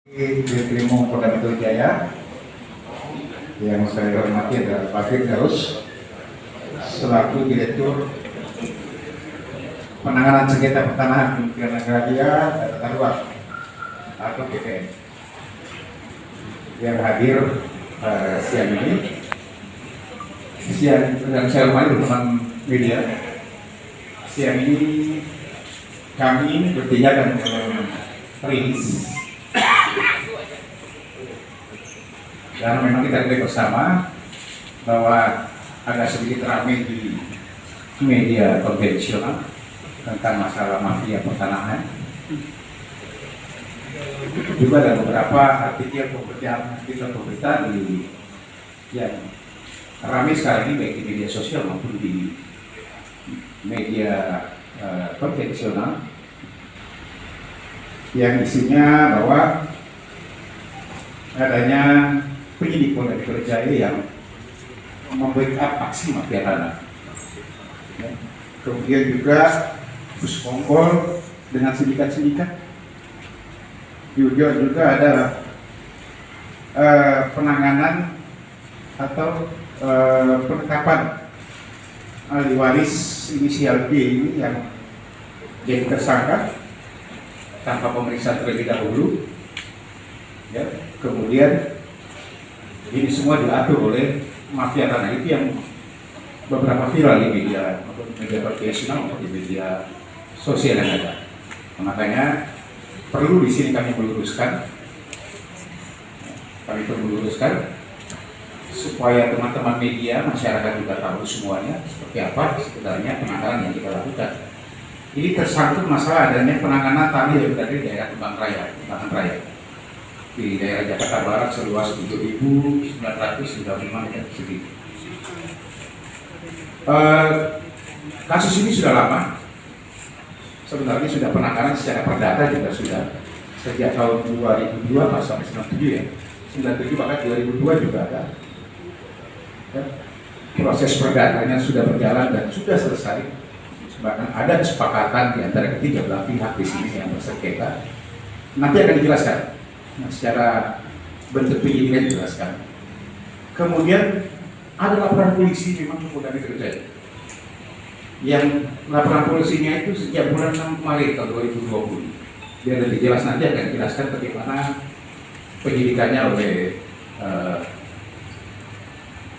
Di Krimung Polda Metro Jaya yang saya hormati adalah Pak Firdaus selaku Direktur Penanganan Sengketa Pertanahan Kementerian Agraria dan Tata Ruang atau BPN yang hadir siang ini. Dan saya hormati teman media. Siang ini kami bertiga dan rilis. Dan memang kita ketahui bersama bahwa ada sedikit ramai di media konvensional tentang masalah mafia pertanahan. Juga ada beberapa artikel pemberitaan di yang ramai sekarang ini baik di media sosial maupun di media konvensional yang isinya bahwa adanya penyidik Polda Metro Jaya yang membackup aksi mafia tanah. Kemudian juga Puskongkol dengan sindikat-sindikat. Juga ada penanganan atau penetapan ahli waris inisial D ini yang jadi tersangka tanpa pemeriksaan terlebih dahulu. Ya, kemudian ini semua diatur oleh mafia tanah itu yang beberapa viral di media profesional atau di media sosial yang ada. Makanya perlu di sini kami meluruskan supaya teman-teman media, masyarakat juga tahu semuanya seperti apa sebenarnya penanganan yang kita lakukan. Ini tersangkut masalah adanya penanganan tanah yang berada di daerah Kembangan Raya di daerah Jakarta Barat seluas 7.995 meter persegi. Kasus ini sudah lama, sebenarnya sudah penanganan secara perdata juga sudah sejak tahun 2002 sampai 97 ya, 97 bahkan 2002 juga ada. Ya, proses perdatanya sudah berjalan dan sudah selesai. Bahkan ada kesepakatan di antara ketiga belah pihak di sini yang bersengketa. Nanti akan dijelaskan. Secara bentuk penyidikan dijelaskan. Kemudian ada laporan polisi memang ke Polda Metro Jaya. Yang laporan polisinya itu sejak bulan 6 Maret tahun 2020. Biar lebih jelas nanti akan dijelaskan bagaimana penyidikannya oleh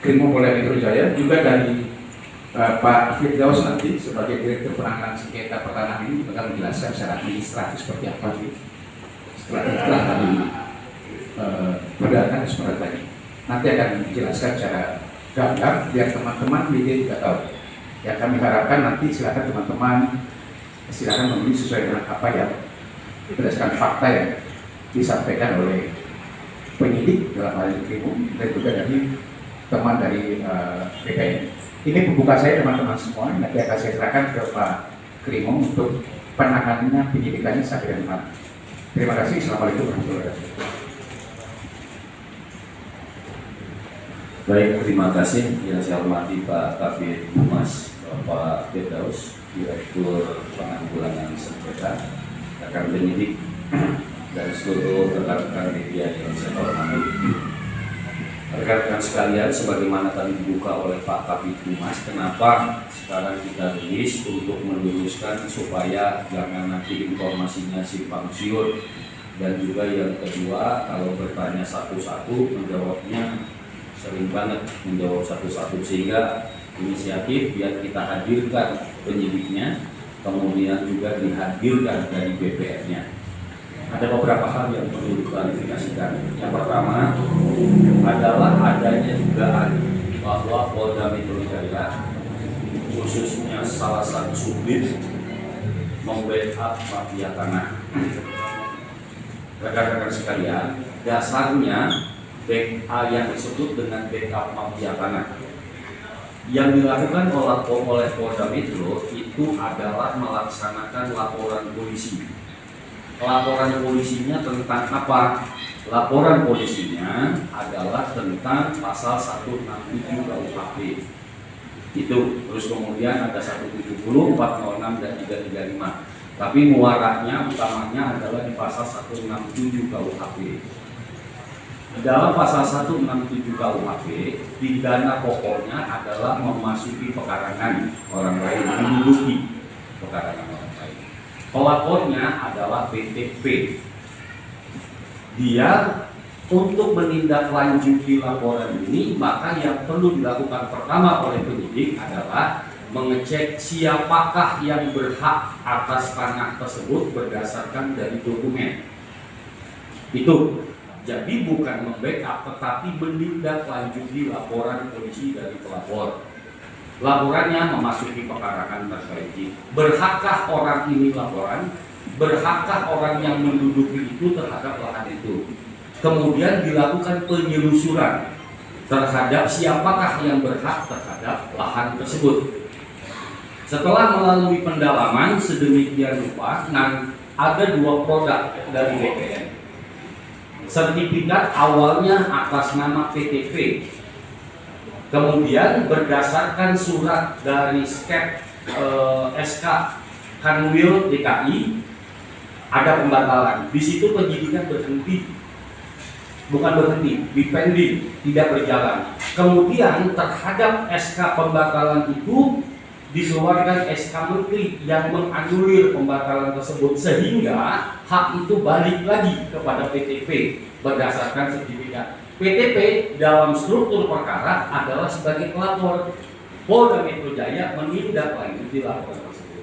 Krimum Polda Metro Jaya, juga dari Pak Firdaus nanti sebagai Direktur Penanganan Sengketa Pertanahan ini akan menjelaskan secara administratif seperti apa sih setelah tadi perdata seperti tadi. Nanti akan dijelaskan secara gamblang biar teman-teman media juga tahu. Ya, kami harapkan nanti silakan teman-teman memilih sesuai dengan apa yang berdasarkan fakta yang disampaikan oleh penyidik dalam hal ini Krimum dan juga dari teman dari BPN. Ini pembuka saya teman-teman semua. Nanti akan saya serahkan ke Pak Krimum untuk penanganannya penyidikannya sampai dengan mana. Terima kasih. Assalamualaikum warahmatullahi wabarakatuh. Baik, terima kasih yang saya hormati Pak Kabid Humas, Bapak Firdaus, Direktur Penanggulangan Sengketa, rekan penyidik, dan seluruh rekan-rekan media yang saya hormati. Rekan-rekan sekalian, sebagaimana tadi dibuka oleh Pak Kabid Humas, kenapa sekarang kita rilis untuk meluruskan supaya jangan nanti informasinya simpang siur, dan juga yang kedua kalau bertanya satu-satu menjawabnya sering banget menjawab satu-satu, sehingga inisiatif biar kita hadirkan penyidiknya, kemudian juga dihadirkan dari BPN-nya. Ada beberapa hal yang perlu diklarifikasikan. Yang pertama adalah adanya dugaan bahwa Polda Metro Jaya, khususnya salah satu subdit, membackup mafia tanah. Rekan-rekan sekalian, dasarnya yang disebut dengan backup mafia tanah yang dilakukan oleh Polda Metro itu adalah melaksanakan laporan polisi. Laporan polisinya tentang apa? Laporan polisinya adalah tentang pasal 167 KUHP. Itu terus kemudian ada 170, 406 dan 335. tapi muaranya utamanya adalah di pasal 167 KUHP. Dalam pasal 167 KUHP, pidana pokoknya adalah memasuki pekarangan orang lain, menduduki pekarangan orang lain. Pelapornya adalah PTP. Dia untuk menindaklanjuti laporan ini, maka yang perlu dilakukan pertama oleh penyidik adalah mengecek siapakah yang berhak atas tanah tersebut berdasarkan dari dokumen. Itu. Jadi bukan membackup, tetapi menindaklanjuti laporan polisi dari pelapor. Laporannya memasuki pekarangan terkait. Berhakkah orang ini laporan? Berhakkah orang yang menduduki itu terhadap lahan itu? Kemudian dilakukan penyelusuran terhadap siapakah yang berhak terhadap lahan tersebut. Setelah melalui pendalaman sedemikian rupa, ada 2 produk dari BPN. Sertifikat awalnya atas nama PTP, kemudian berdasarkan surat dari SK Kanwil DKI ada pembatalan. Di situ penyidikan berhenti, bukan berhenti, dipending, tidak berjalan. Kemudian terhadap SK pembatalan itu dikeluarkan SK Menteri yang menganulir pembatalan tersebut, sehingga hak itu balik lagi kepada PTP berdasarkan sertifikat. PTP dalam struktur perkara adalah sebagai pelapor. Polda Metro Jaya menindaklanjuti laporan tersebut.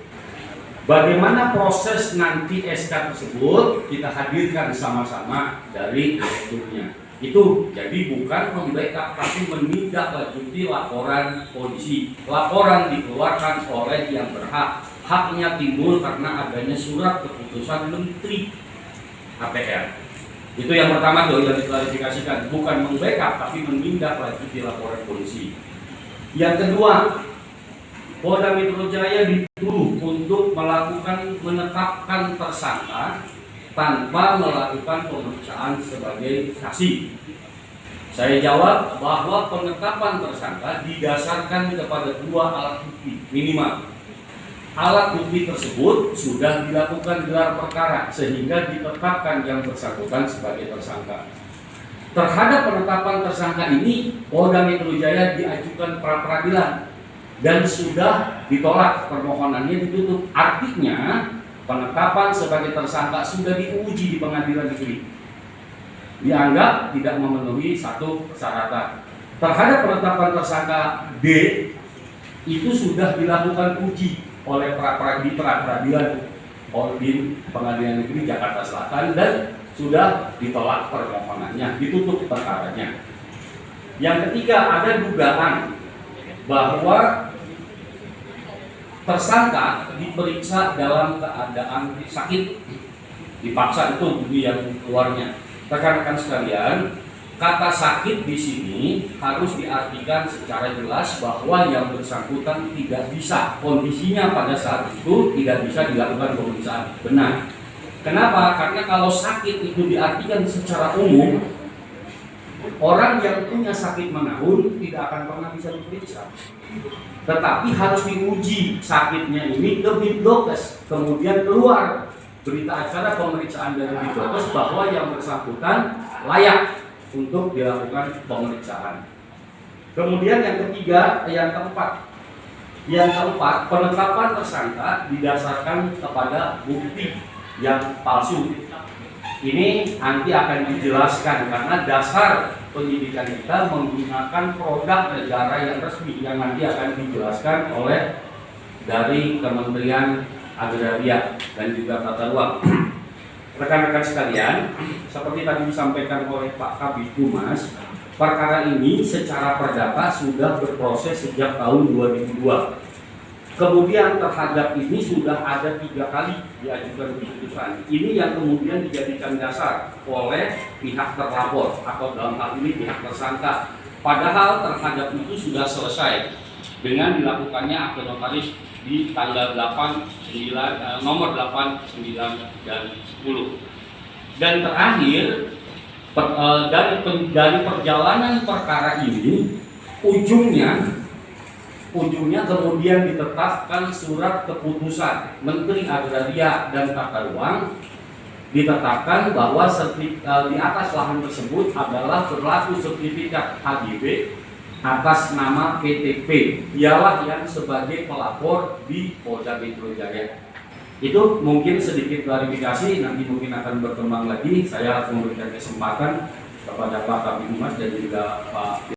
Bagaimana proses nanti SK tersebut kita hadirkan sama-sama dari direkturnya. Itu jadi bukan membackup, tapi menindaklanjuti laporan polisi. Laporan dikeluarkan oleh yang berhak. Haknya timbul karena adanya surat keputusan Menteri APR. Itu yang pertama tuh yang diklarifikasikan, bukan membackup tapi menindaklanjuti laporan polisi. Yang kedua, Polda Metro Jaya dituduh untuk menetapkan tersangka tanpa melakukan pemeriksaan sebagai saksi. Saya jawab bahwa penetapan tersangka didasarkan kepada 2 alat bukti minimal. Alat bukti tersebut sudah dilakukan gelar perkara sehingga ditetapkan yang bersangkutan sebagai tersangka. Terhadap penetapan tersangka ini, Polda Metro Jaya diajukan pra peradilan dan sudah ditolak, permohonannya ditutup. Artinya penetapan sebagai tersangka sudah diuji di pengadilan negeri, dianggap tidak memenuhi satu persyaratan. Terhadap penetapan tersangka D itu sudah dilakukan uji oleh peradilan di pengadilan negeri Jakarta Selatan dan sudah ditolak permohonannya, ditutup perkaranya. Yang ketiga, ada dugaan bahwa tersangka diperiksa dalam keadaan sakit, dipaksa, itu bunyi yang keluarnya. Rekan-rekan sekalian, kata sakit di sini harus diartikan secara jelas bahwa yang bersangkutan tidak bisa, kondisinya pada saat itu tidak bisa dilakukan pemeriksaan. Benar. Kenapa? Karena kalau sakit itu diartikan secara umum, orang yang punya sakit menahun tidak akan pernah bisa diperiksa. Tetapi harus diuji sakitnya ini ke Bidokes, kemudian keluar berita acara pemeriksaan dari Bidokes bahwa yang bersangkutan layak untuk dilakukan pemeriksaan. Kemudian yang ketiga, yang keempat, penetapan tersangka didasarkan kepada bukti yang palsu. Ini nanti akan dijelaskan karena dasar penyidikan kita menggunakan produk negara yang resmi yang nanti akan dijelaskan oleh dari Kementerian Agraria dan juga Tata Ruang. Rekan-rekan sekalian, seperti tadi disampaikan oleh Pak Kabid Humas, perkara ini secara perdata sudah berproses sejak tahun 2002. Kemudian terhadap ini sudah ada 3 kali diajukan keputusan. Ini yang kemudian dijadikan dasar oleh pihak terlapor atau dalam hal ini pihak tersangka. Padahal terhadap itu sudah selesai dengan dilakukannya akte notaris di tanggal 8, nomor 8, 9, dan 10. Dan terakhir dari perjalanan perkara ini ujungnya ujungnya kemudian ditetapkan surat keputusan Menteri Agraria dan Tata Ruang, ditetapkan bahwa di atas lahan tersebut adalah berlaku sertifikat HGB atas nama PTP. Dialah yang sebagai pelapor di Polda Metro Jaya. Itu mungkin sedikit klarifikasi, nanti mungkin akan berkembang lagi. Saya akan memberikan kesempatan kepada Pak Kabid Humas dan juga Pak